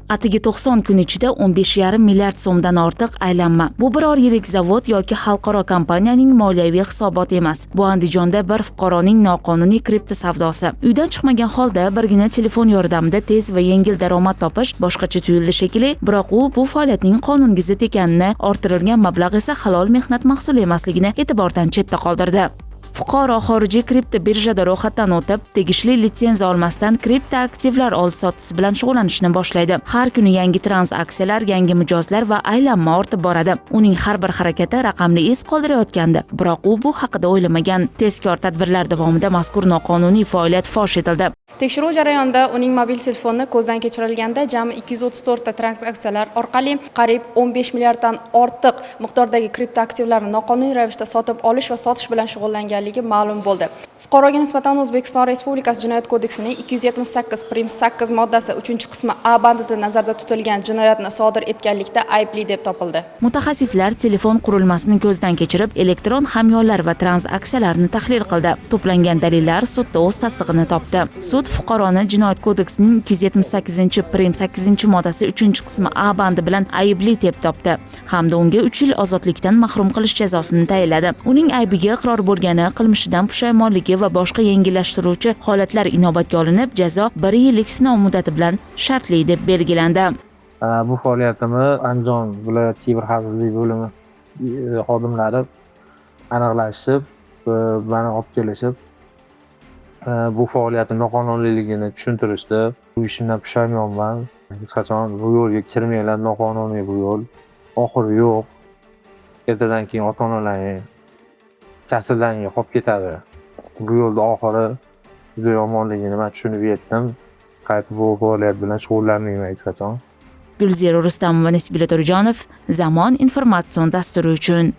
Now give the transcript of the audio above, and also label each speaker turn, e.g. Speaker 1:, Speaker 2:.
Speaker 1: Atigi 90 kun ichida 15,5 milliard so'mdan ortiq aylanma. Bu biror yirik zavod yoki xalqaro kompaniyaning moliyaviy hisoboti emas. Bu Andijonda bir fuqaroning noqonuniy kripto savdosi. Uydan chiqmagan holda birgina telefon yordamida tez va yengil daromad topish boshqacha tuyuldi shekilli, biroq u bu faoliyatning qonunga zid ekanini, orttirilgan mablag' esa halol mehnat mahsuli emasligini e'tibordan chetda qoldirdi. Fuqaro xorijiy kripto birjada ro'yxatdan o'tib, tegishli litsenziya olmasdan kripto aktivlar oldi-sotisi bilan shug'ullanishni boshlaydi. Har kuni yangi transaksiyalar, yangi mijozlar va aylanma ortib boradi. Uning har bir harakati raqamli iz qoldirayotgandi, biroq u bu haqida o'ylamagan. Tezkor tadbirlar davomida mazkur noqonuniy faoliyat fosh etildi.
Speaker 2: Tekshiruv jarayonida uning mobil telefoni ko'zdan kechirilganda jami 234 ta transaksiyalar orqali qariyb 15 milliarddan ortiq miqdordagi kripto aktivlarni noqonuniy ravishda sotib olish va sotish bilan shug'ullanganligi ma'lum bo'ldi. Fuqaroga nisbatan O'zbekiston Respublikasi Jinoyat kodeksining 278.8 moddasi 3-qismi A bandida nazarda tutilgan jinoyatni sodir etganlikda aybli deb topildi.
Speaker 1: Mutaxassislar telefon qurilmasini ko'zdan kechirib, elektron hamyonlar va transaksiyalarni tahlil qildi. To'plangan dalillar sudda o'z tasdig'ini topdi. Sud fuqaroni Jinoyat kodeksining 278.8 moddasi 3-qismi A bandi bilan aybli deb topdi hamda unga 3 yil ozodlikdan mahrum qilish jazosini tayinladi. Uning aybiga iqror bo'lgani, qilmishidan pushaymonligi va boshqa yengillashtiruvchi holatlar inobatga olinib, jazo 1 yillik sinov muddati bilan shartli deb belgilandi.
Speaker 3: Bu faoliyatimni Andijon viloyat kiber xavfsizlik bo'limi xodimlari aniqlashib, meni olib kelishib, bu faoliyatim noqonuniyligini tushuntirishdi. Bu ishimdan pushaymonman. Hech qachon bu yo'lga kirmanglar, noqonuniy bu yo'l. Oxiri yo'q. Ertadan keyin ota-onalaring kasrlaringga qolib ketadi. Bu yo'lda oxiri juda yomonligini men tushunib yetdim. Qaytib bu faoliyat bilan shug'ullanmayman hech qachon.
Speaker 1: Gulzira Rustamova, Nisbila Turjonov, Zamon informatsion dasturi uchun.